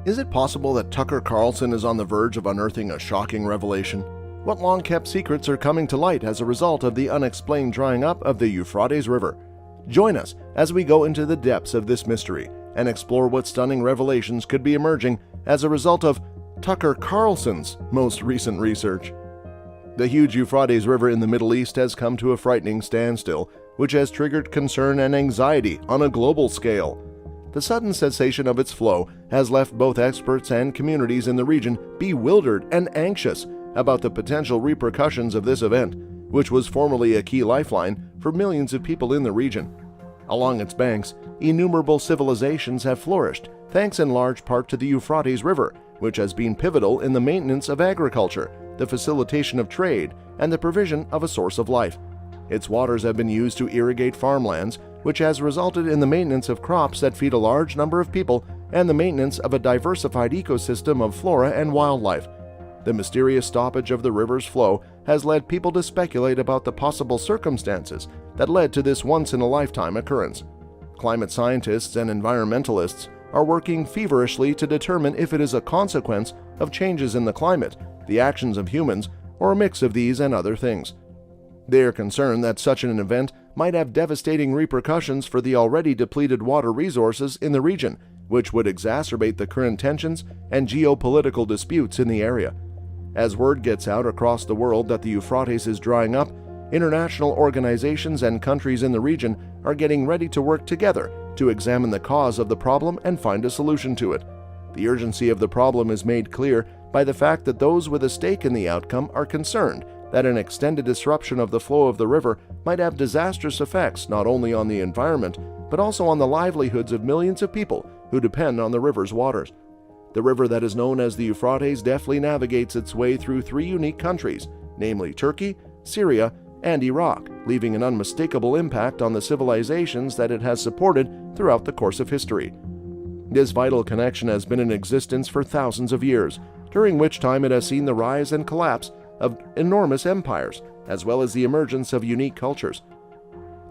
Is it possible that Tucker Carlson is on the verge of unearthing a shocking revelation? What long-kept secrets are coming to light as a result of the unexplained drying up of the Euphrates River? Join us as we go into the depths of this mystery and explore what stunning revelations could be emerging as a result of Tucker Carlson's most recent research. The huge Euphrates River in the Middle East has come to a frightening standstill, which has triggered concern and anxiety on a global scale. The sudden cessation of its flow has left both experts and communities in the region bewildered and anxious about the potential repercussions of this event, which was formerly a key lifeline for millions of people in the region. Along its banks, innumerable civilizations have flourished, thanks in large part to the Euphrates River, which has been pivotal in the maintenance of agriculture, the facilitation of trade, and the provision of a source of life. Its waters have been used to irrigate farmlands, which has resulted in the maintenance of crops that feed a large number of people and the maintenance of a diversified ecosystem of flora and wildlife. The mysterious stoppage of the river's flow has led people to speculate about the possible circumstances that led to this once-in-a-lifetime occurrence. Climate scientists and environmentalists are working feverishly to determine if it is a consequence of changes in the climate, the actions of humans, or a mix of these and other things. They are concerned that such an event might have devastating repercussions for the already depleted water resources in the region, which would exacerbate the current tensions and geopolitical disputes in the area. As word gets out across the world that the Euphrates is drying up, international organizations and countries in the region are getting ready to work together to examine the cause of the problem and find a solution to it. The urgency of the problem is made clear by the fact that those with a stake in the outcome are concerned that an extended disruption of the flow of the river might have disastrous effects not only on the environment, but also on the livelihoods of millions of people who depend on the river's waters. The river that is known as the Euphrates deftly navigates its way through three unique countries, namely Turkey, Syria, and Iraq, leaving an unmistakable impact on the civilizations that it has supported throughout the course of history. This vital connection has been in existence for thousands of years, during which time it has seen the rise and collapse of enormous empires, as well as the emergence of unique cultures.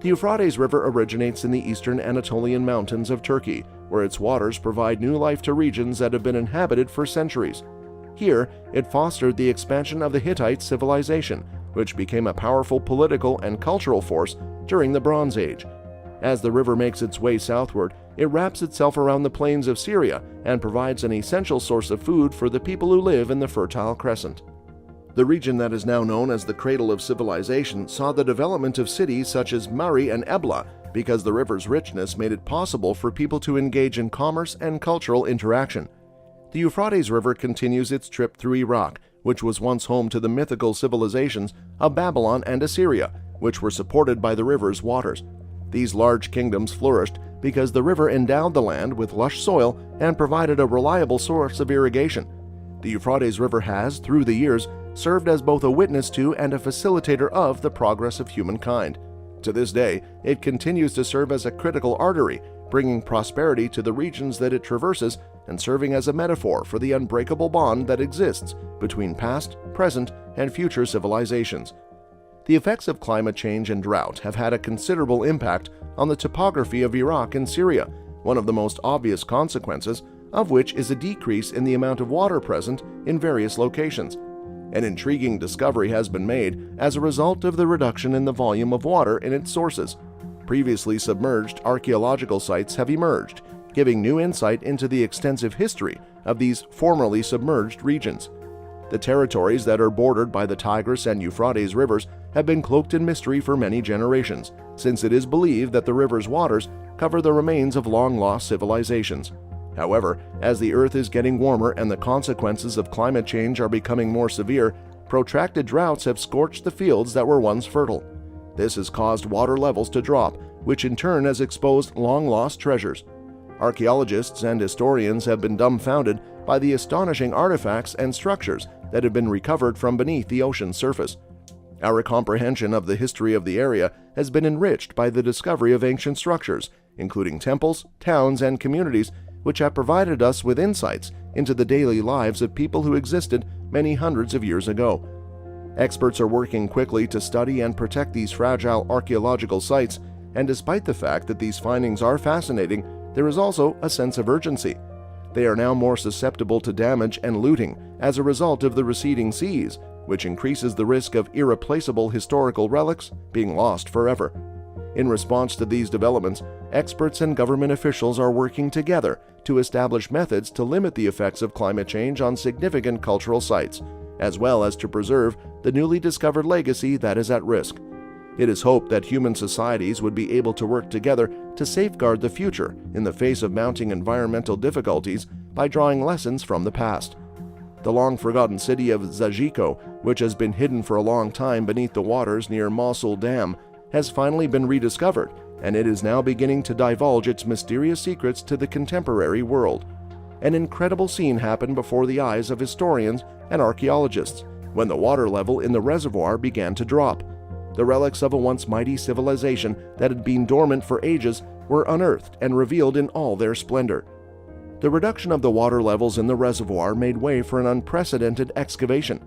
The Euphrates River originates in the eastern Anatolian mountains of Turkey, where its waters provide new life to regions that have been inhabited for centuries. Here, it fostered the expansion of the Hittite civilization, which became a powerful political and cultural force during the Bronze Age. As the river makes its way southward, it wraps itself around the plains of Syria and provides an essential source of food for the people who live in the Fertile Crescent. The region that is now known as the cradle of civilization saw the development of cities such as Mari and Ebla because the river's richness made it possible for people to engage in commerce and cultural interaction. The Euphrates River continues its trip through Iraq, which was once home to the mythical civilizations of Babylon and Assyria, which were supported by the river's waters. These large kingdoms flourished because the river endowed the land with lush soil and provided a reliable source of irrigation. The Euphrates River has, through the years, served as both a witness to and a facilitator of the progress of humankind. To this day, it continues to serve as a critical artery, bringing prosperity to the regions that it traverses and serving as a metaphor for the unbreakable bond that exists between past, present, and future civilizations. The effects of climate change and drought have had a considerable impact on the topography of Iraq and Syria, one of the most obvious consequences of which is a decrease in the amount of water present in various locations. An intriguing discovery has been made as a result of the reduction in the volume of water in its sources. Previously submerged archaeological sites have emerged, giving new insight into the extensive history of these formerly submerged regions. The territories that are bordered by the Tigris and Euphrates rivers have been cloaked in mystery for many generations, since it is believed that the river's waters cover the remains of long-lost civilizations. However, as the Earth is getting warmer and the consequences of climate change are becoming more severe, protracted droughts have scorched the fields that were once fertile. This has caused water levels to drop, which in turn has exposed long-lost treasures. Archaeologists and historians have been dumbfounded by the astonishing artifacts and structures that have been recovered from beneath the ocean's surface. Our comprehension of the history of the area has been enriched by the discovery of ancient structures, including temples, towns, and communities, which have provided us with insights into the daily lives of people who existed many hundreds of years ago. Experts are working quickly to study and protect these fragile archaeological sites, and despite the fact that these findings are fascinating, there is also a sense of urgency. They are now more susceptible to damage and looting as a result of the receding seas, which increases the risk of irreplaceable historical relics being lost forever. In response to these developments, experts and government officials are working together to establish methods to limit the effects of climate change on significant cultural sites, as well as to preserve the newly discovered legacy that is at risk. It is hoped that human societies would be able to work together to safeguard the future in the face of mounting environmental difficulties by drawing lessons from the past. The long-forgotten city of Zajiko, which has been hidden for a long time beneath the waters near Mosul Dam, has finally been rediscovered, and it is now beginning to divulge its mysterious secrets to the contemporary world. An incredible scene happened before the eyes of historians and archaeologists when the water level in the reservoir began to drop. The relics of a once mighty civilization that had been dormant for ages were unearthed and revealed in all their splendor. The reduction of the water levels in the reservoir made way for an unprecedented excavation,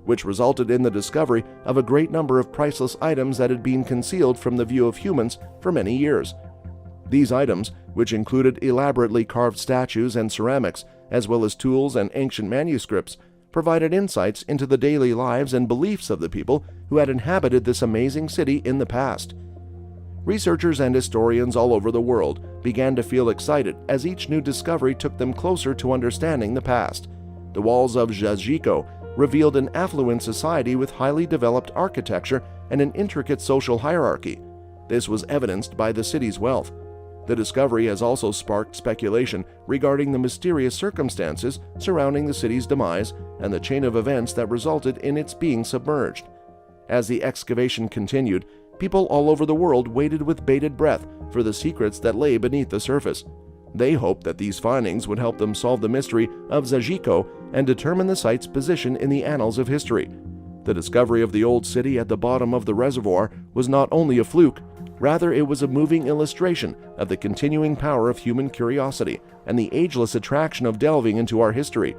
which resulted in the discovery of a great number of priceless items that had been concealed from the view of humans for many years. These items, which included elaborately carved statues and ceramics, as well as tools and ancient manuscripts, provided insights into the daily lives and beliefs of the people who had inhabited this amazing city in the past. Researchers and historians all over the world began to feel excited as each new discovery took them closer to understanding the past. The walls of Zajiko revealed an affluent society with highly developed architecture and an intricate social hierarchy. This was evidenced by the city's wealth. The discovery has also sparked speculation regarding the mysterious circumstances surrounding the city's demise and the chain of events that resulted in its being submerged. As the excavation continued, people all over the world waited with bated breath for the secrets that lay beneath the surface. They hoped that these findings would help them solve the mystery of Zajiko and determine the site's position in the annals of history. The discovery of the old city at the bottom of the reservoir was not only a fluke, rather it was a moving illustration of the continuing power of human curiosity and the ageless attraction of delving into our history.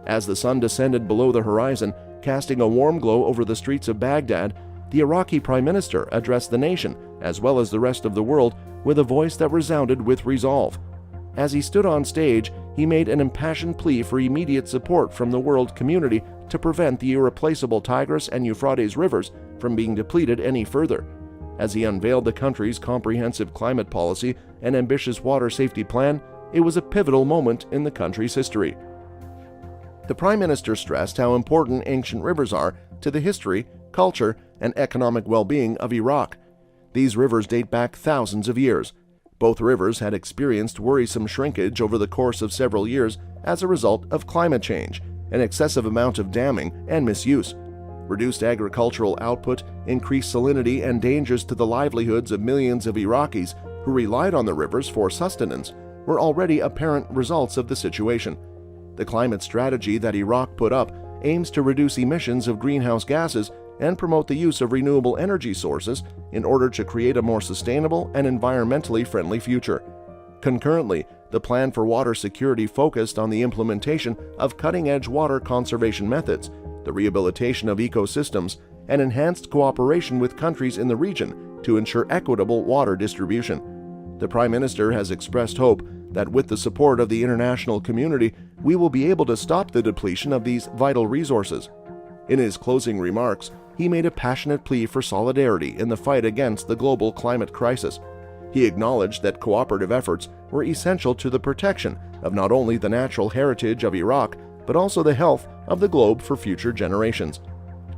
As the sun descended below the horizon, casting a warm glow over the streets of Baghdad, the Iraqi Prime Minister addressed the nation, as well as the rest of the world, with a voice that resounded with resolve. As he stood on stage, he made an impassioned plea for immediate support from the world community to prevent the irreplaceable Tigris and Euphrates rivers from being depleted any further. As he unveiled the country's comprehensive climate policy and ambitious water safety plan, it was a pivotal moment in the country's history. The Prime Minister stressed how important ancient rivers are to the history, culture, and economic well-being of Iraq. These rivers date back thousands of years. Both rivers had experienced worrisome shrinkage over the course of several years as a result of climate change, an excessive amount of damming, and misuse. Reduced agricultural output, increased salinity, and dangers to the livelihoods of millions of Iraqis who relied on the rivers for sustenance were already apparent results of the situation. The climate strategy that Iraq put up aims to reduce emissions of greenhouse gases and promote the use of renewable energy sources in order to create a more sustainable and environmentally friendly future. Concurrently, the plan for water security focused on the implementation of cutting-edge water conservation methods, the rehabilitation of ecosystems, and enhanced cooperation with countries in the region to ensure equitable water distribution. The Prime Minister has expressed hope that with the support of the international community, we will be able to stop the depletion of these vital resources. In his closing remarks, he made a passionate plea for solidarity in the fight against the global climate crisis. He acknowledged that cooperative efforts were essential to the protection of not only the natural heritage of Iraq, but also the health of the globe for future generations.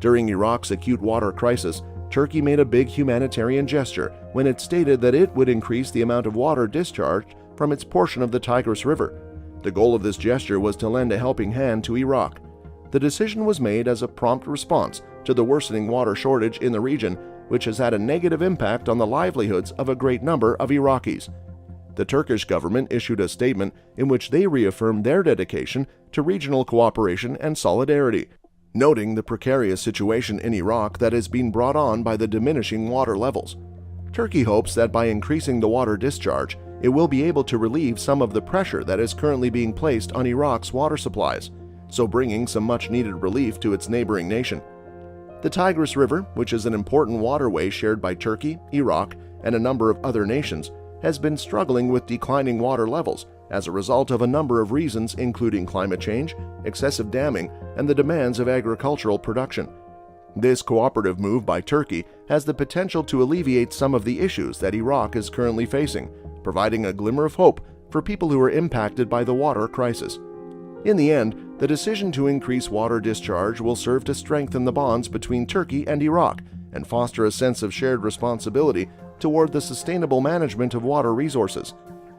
During Iraq's acute water crisis, Turkey made a big humanitarian gesture when it stated that it would increase the amount of water discharged from its portion of the Tigris River. The goal of this gesture was to lend a helping hand to Iraq. The decision was made as a prompt response to the worsening water shortage in the region, which has had a negative impact on the livelihoods of a great number of Iraqis. The Turkish government issued a statement in which they reaffirmed their dedication to regional cooperation and solidarity, noting the precarious situation in Iraq that is being brought on by the diminishing water levels. Turkey hopes that by increasing the water discharge, it will be able to relieve some of the pressure that is currently being placed on Iraq's water supplies, so bringing some much-needed relief to its neighboring nation. The Tigris River, which is an important waterway shared by Turkey, Iraq, and a number of other nations, has been struggling with declining water levels as a result of a number of reasons, including climate change, excessive damming, and the demands of agricultural production. This cooperative move by Turkey has the potential to alleviate some of the issues that Iraq is currently facing, providing a glimmer of hope for people who are impacted by the water crisis. In the end, the decision to increase water discharge will serve to strengthen the bonds between Turkey and Iraq and foster a sense of shared responsibility toward the sustainable management of water resources.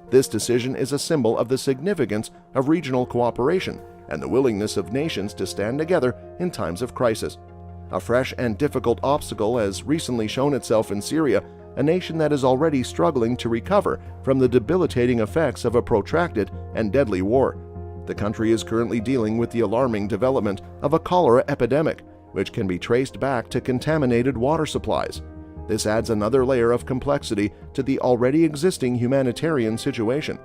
This decision is a symbol of the significance of regional cooperation and the willingness of nations to stand together in times of crisis. A fresh and difficult obstacle has recently shown itself in Syria, a nation that is already struggling to recover from the debilitating effects of a protracted and deadly war. The country is currently dealing with the alarming development of a cholera epidemic, which can be traced back to contaminated water supplies. This adds another layer of complexity to the already existing humanitarian situation.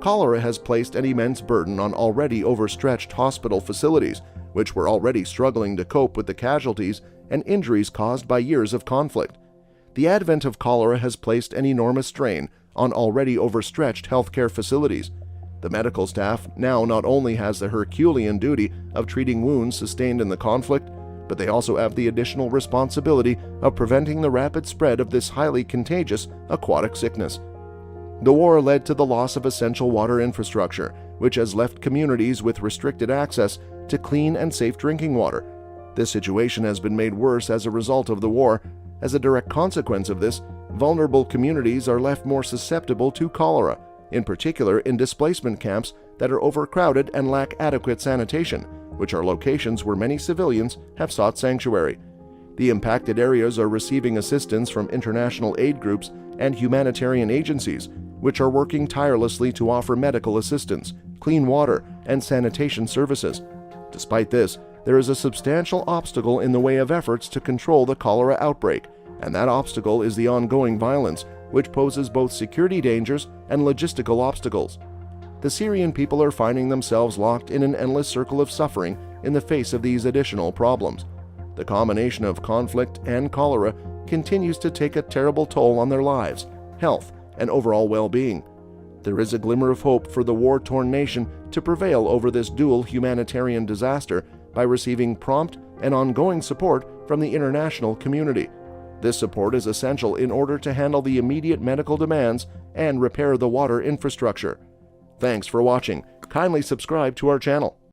Cholera has placed an immense burden on already overstretched hospital facilities, which were already struggling to cope with the casualties and injuries caused by years of conflict. The advent of cholera has placed an enormous strain on already overstretched healthcare facilities. The medical staff now not only has the Herculean duty of treating wounds sustained in the conflict, but they also have the additional responsibility of preventing the rapid spread of this highly contagious aquatic sickness. The war led to the loss of essential water infrastructure, which has left communities with restricted access to clean and safe drinking water. This situation has been made worse as a result of the war. As a direct consequence of this, vulnerable communities are left more susceptible to cholera, in particular in displacement camps that are overcrowded and lack adequate sanitation, which are locations where many civilians have sought sanctuary. The impacted areas are receiving assistance from international aid groups and humanitarian agencies, which are working tirelessly to offer medical assistance, clean water, and sanitation services. Despite this, there is a substantial obstacle in the way of efforts to control the cholera outbreak, and that obstacle is the ongoing violence, which poses both security dangers and logistical obstacles. The Syrian people are finding themselves locked in an endless circle of suffering in the face of these additional problems. The combination of conflict and cholera continues to take a terrible toll on their lives, health, and overall well-being. There is a glimmer of hope for the war-torn nation to prevail over this dual humanitarian disaster by receiving prompt and ongoing support from the international community. This support is essential in order to handle the immediate medical demands and repair the water infrastructure. Thanks for watching. Kindly subscribe to our channel.